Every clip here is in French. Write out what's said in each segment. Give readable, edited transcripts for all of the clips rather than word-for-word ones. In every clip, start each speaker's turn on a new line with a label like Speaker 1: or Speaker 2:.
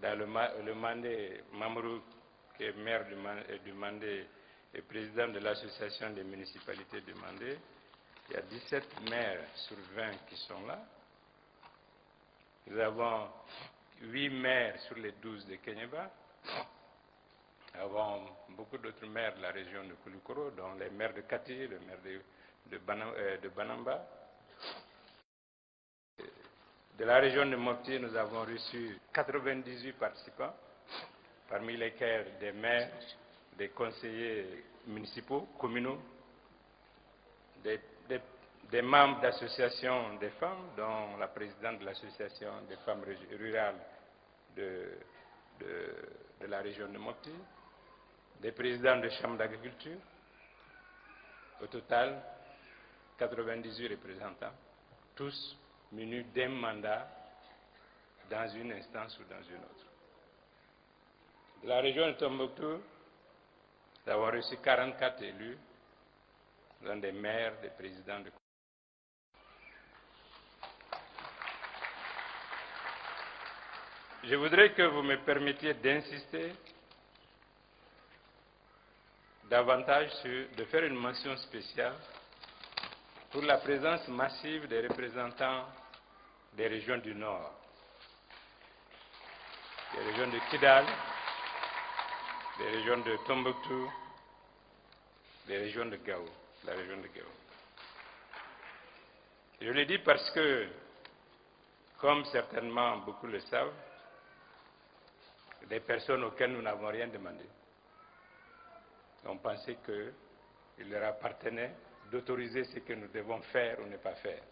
Speaker 1: dans le Mandé, Mamourou, qui est maire du Mandé et président de l'association des municipalités du Mandé, il y a 17 maires sur 20 qui sont là. Nous avons 8 maires sur les 12 de Kenyeba. Nous avons beaucoup d'autres maires de la région de Koulikoro, dont les maires de Kati, le maire de Banamba. De la région de Mopti, nous avons reçu 98 participants, parmi lesquels des maires, des conseillers municipaux, communaux, des membres d'associations des femmes, dont la présidente de l'association des femmes rurales de la région de Mopti, des présidents de chambres d'agriculture. Au total, 98 représentants, tous munis d'un mandat dans une instance ou dans une autre. De la région de Tombouctou, nous avons reçu 44 élus, dont des maires, des présidents de... Je voudrais que vous me permettiez d'insister davantage de faire une mention spéciale pour la présence massive des représentants des régions du Nord, des régions de Kidal, des régions de Tombouctou, des régions de Gao, la région de Gao. Je le dis parce que, comme certainement beaucoup le savent, des personnes auxquelles nous n'avons rien demandé ont pensé qu'il leur appartenait d'autoriser ce que nous devons faire ou ne pas faire,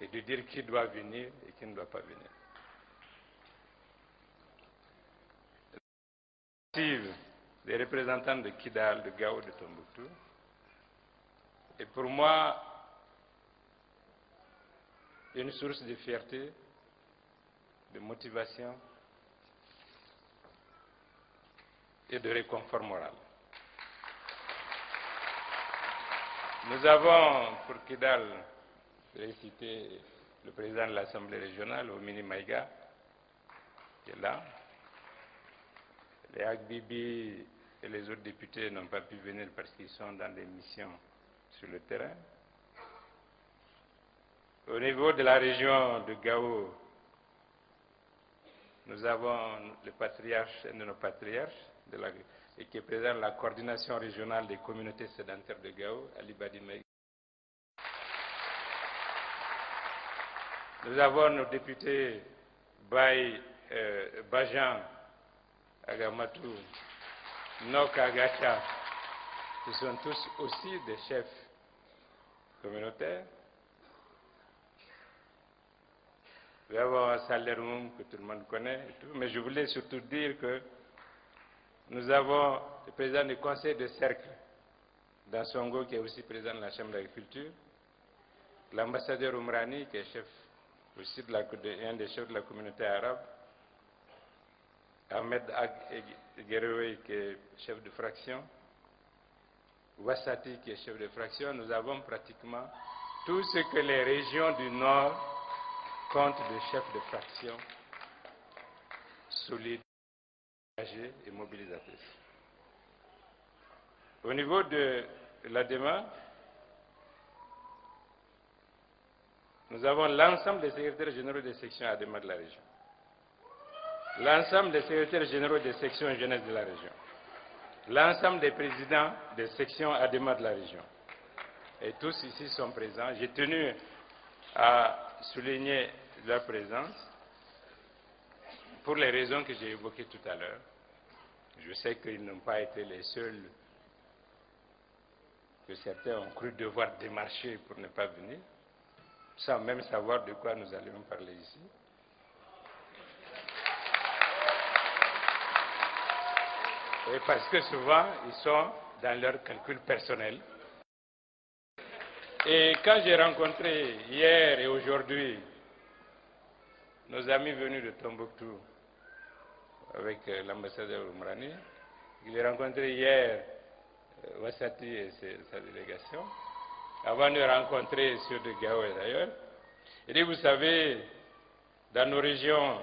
Speaker 1: et de dire qui doit venir et qui ne doit pas venir. Des représentants de Kidal, de Gao, de Tombouctou, et pour moi, une source de fierté, de motivation et de réconfort moral. Nous avons, pour Kidal, j'ai cité le président de l'Assemblée régionale, Omini Maïga, qui est là. Les Agbibi et les autres députés n'ont pas pu venir parce qu'ils sont dans des missions sur le terrain. Au niveau de la région de Gao, nous avons le patriarche, un de nos patriarches, et qui est président de la coordination régionale des communautés sédentaires de Gao, Ali Badi Maïga. Nous avons nos députés Bajan Agamatou, Nok Agacha, qui sont tous aussi des chefs communautaires. Nous avons Salermoum, que tout le monde connaît, et tout, mais je voulais surtout dire que nous avons le président du conseil de cercle d'Assongo, qui est aussi président de la chambre d'agriculture, l'ambassadeur Umrani, qui est chef aussi un des chefs de la communauté arabe, Ahmed Gerewe, qui est chef de fraction, Wassati, qui est chef de fraction. Nous avons pratiquement tout ce que les régions du Nord comptent de chefs de fraction solides, engagés et mobilisatrices. Au niveau de l'ADEMA, nous avons l'ensemble des secrétaires généraux des sections ADEMA de la région, l'ensemble des secrétaires généraux des sections jeunesse de la région, l'ensemble des présidents des sections ADEMA de la région. Et tous ici sont présents. J'ai tenu à souligner leur présence pour les raisons que j'ai évoquées tout à l'heure. Je sais qu'ils n'ont pas été les seuls que certains ont cru devoir démarcher pour ne pas venir, sans même savoir de quoi nous allions parler ici. Et parce que souvent, ils sont dans leur calcul personnel. Et quand j'ai rencontré hier et aujourd'hui nos amis venus de Tombouctou avec l'ambassadeur Umrani, je l'ai rencontré hier, Wassati et sa délégation, avant de rencontrer ceux de Gao et d'ailleurs. Et vous savez, dans nos régions,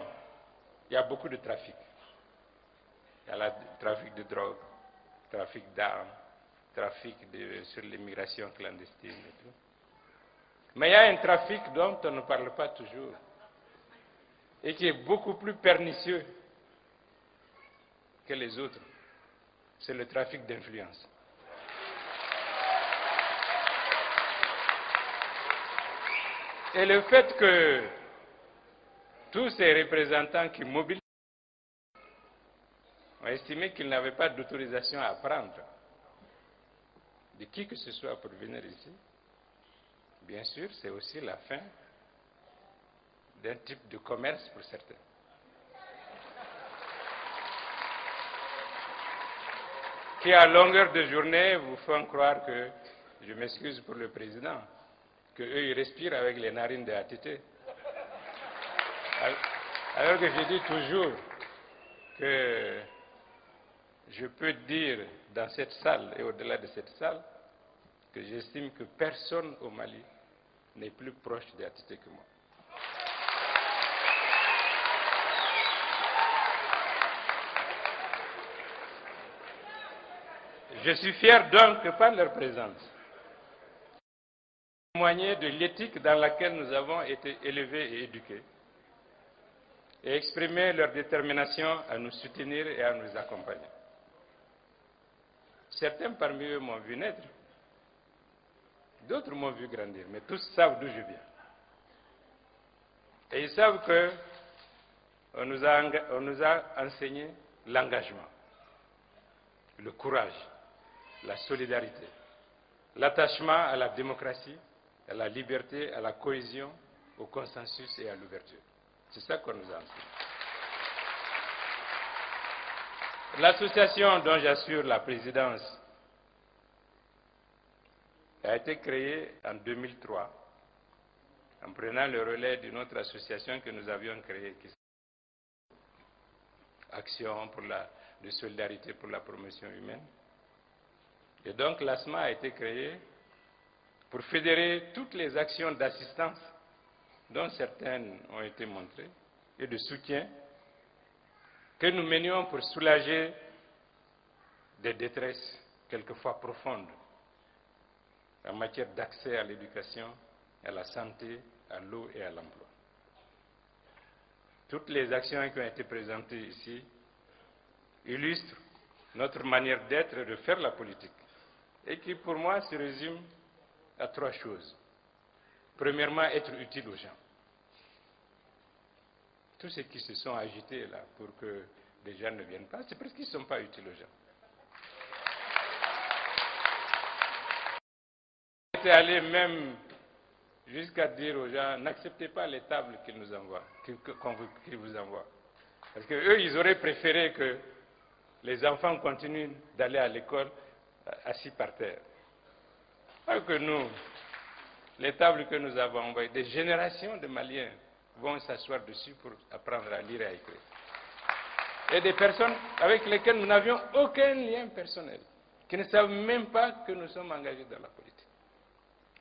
Speaker 1: il y a beaucoup de trafic. Il y a le trafic de drogue, trafic d'armes, trafic sur l'immigration clandestine et tout. Mais il y a un trafic dont on ne parle pas toujours et qui est beaucoup plus pernicieux que les autres. C'est le trafic d'influence. Et le fait que tous ces représentants qui mobilisent ont estimé qu'ils n'avaient pas d'autorisation à prendre de qui que ce soit pour venir ici, bien sûr, c'est aussi la fin d'un type de commerce pour certains. Qui, à longueur de journée, vous font croire que, je m'excuse pour le président, qu'eux, ils respirent avec les narines de ATT. Alors que je dis toujours que je peux dire dans cette salle et au-delà de cette salle que j'estime que personne au Mali n'est plus proche de ATT que moi. Je suis fier donc que par leur présence, témoigner de l'éthique dans laquelle nous avons été élevés et éduqués, et exprimer leur détermination à nous soutenir et à nous accompagner. Certains parmi eux m'ont vu naître, d'autres m'ont vu grandir, mais tous savent d'où je viens. Et ils savent qu'on nous a enseigné l'engagement, le courage, la solidarité, l'attachement à la démocratie, à la liberté, à la cohésion, au consensus et à l'ouverture. C'est ça qu'on nous a enseigné. L'association dont j'assure la présidence a été créée en 2003 en prenant le relais d'une autre association que nous avions créée, qui s'appelle Action de solidarité pour la promotion humaine. Et donc l'ASMA a été créée pour fédérer toutes les actions d'assistance dont certaines ont été montrées et de soutien que nous menions pour soulager des détresses quelquefois profondes en matière d'accès à l'éducation, à la santé, à l'eau et à l'emploi. Toutes les actions qui ont été présentées ici illustrent notre manière d'être et de faire la politique, et qui pour moi se résume à trois choses. Premièrement, être utile aux gens. Tous ceux qui se sont agités là pour que les gens ne viennent pas, c'est parce qu'ils ne sont pas utiles aux gens. J'étais allé même jusqu'à dire aux gens, n'acceptez pas les tables qu'ils nous envoient, qu'ils vous envoient. Parce qu'eux, ils auraient préféré que les enfants continuent d'aller à l'école assis par terre. Alors que nous, les tables que nous avons envoyées, des générations de Maliens vont s'asseoir dessus pour apprendre à lire et à écrire. Et des personnes avec lesquelles nous n'avions aucun lien personnel, qui ne savent même pas que nous sommes engagés dans la politique.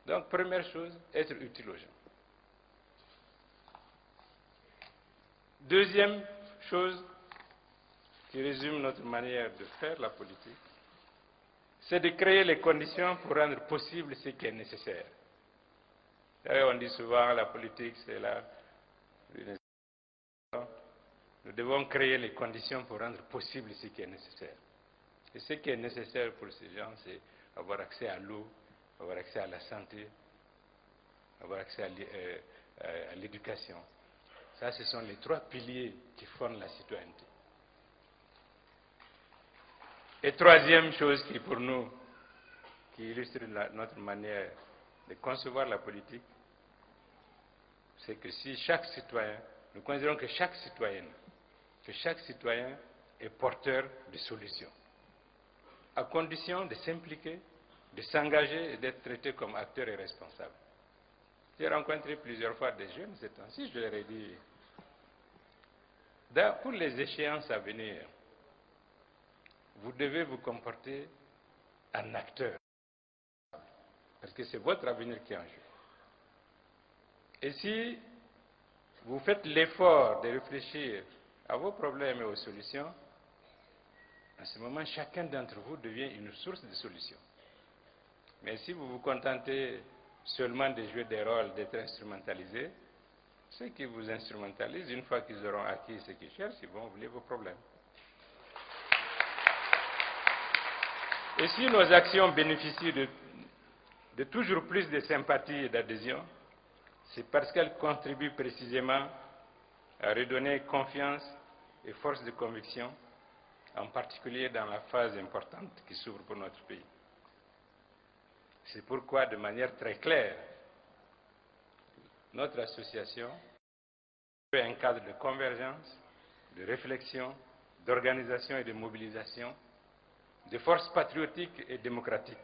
Speaker 1: Donc, première chose, être utile aux gens. Deuxième chose qui résume notre manière de faire la politique, c'est de créer les conditions pour rendre possible ce qui est nécessaire. On dit souvent la politique, c'est là. Nous devons créer les conditions pour rendre possible ce qui est nécessaire. Et ce qui est nécessaire pour ces gens, c'est avoir accès à l'eau, avoir accès à la santé, avoir accès à l'éducation. Ça, ce sont les trois piliers qui fondent la citoyenneté. Et troisième chose qui, pour nous, qui illustre notre manière de concevoir la politique, c'est que si chaque citoyen, nous considérons que chaque citoyen est porteur de solutions, à condition de s'impliquer, de s'engager et d'être traité comme acteur et responsable. J'ai rencontré plusieurs fois des jeunes ces temps-ci, je leur ai dit, pour les échéances à venir, vous devez vous comporter en acteur, parce que c'est votre avenir qui est en jeu. Et si vous faites l'effort de réfléchir à vos problèmes et aux solutions, en ce moment, chacun d'entre vous devient une source de solutions. Mais si vous vous contentez seulement de jouer des rôles, d'être instrumentalisés, ceux qui vous instrumentalisent, une fois qu'ils auront acquis ce qu'ils cherchent, ils vont oublier vos problèmes. Et si nos actions bénéficient de toujours plus de sympathie et d'adhésion, c'est parce qu'elles contribuent précisément à redonner confiance et force de conviction, en particulier dans la phase importante qui s'ouvre pour notre pays. C'est pourquoi, de manière très claire, notre association fait un cadre de convergence, de réflexion, d'organisation et de mobilisation, de forces patriotiques et démocratiques,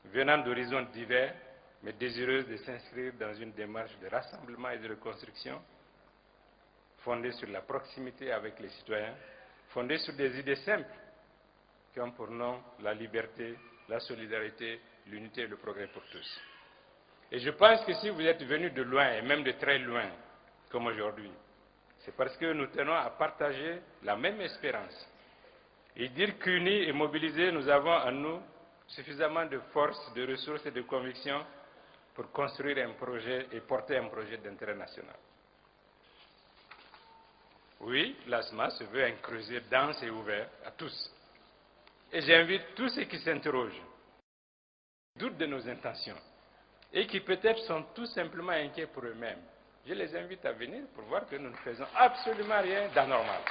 Speaker 1: venant d'horizons divers, mais désireuses de s'inscrire dans une démarche de rassemblement et de reconstruction, fondée sur la proximité avec les citoyens, fondée sur des idées simples, qui ont pour nom la liberté, la solidarité, l'unité et le progrès pour tous. Et je pense que si vous êtes venus de loin, et même de très loin, comme aujourd'hui, c'est parce que nous tenons à partager la même espérance. Et dire qu'unis et mobilisés, nous avons en nous suffisamment de force, de ressources et de conviction pour construire un projet et porter un projet d'intérêt national. Oui, l'ASMA se veut un creuset dense et ouvert à tous. Et j'invite tous ceux qui s'interrogent, doutent de nos intentions, et qui peut-être sont tout simplement inquiets pour eux-mêmes. Je les invite à venir pour voir que nous ne faisons absolument rien d'anormal.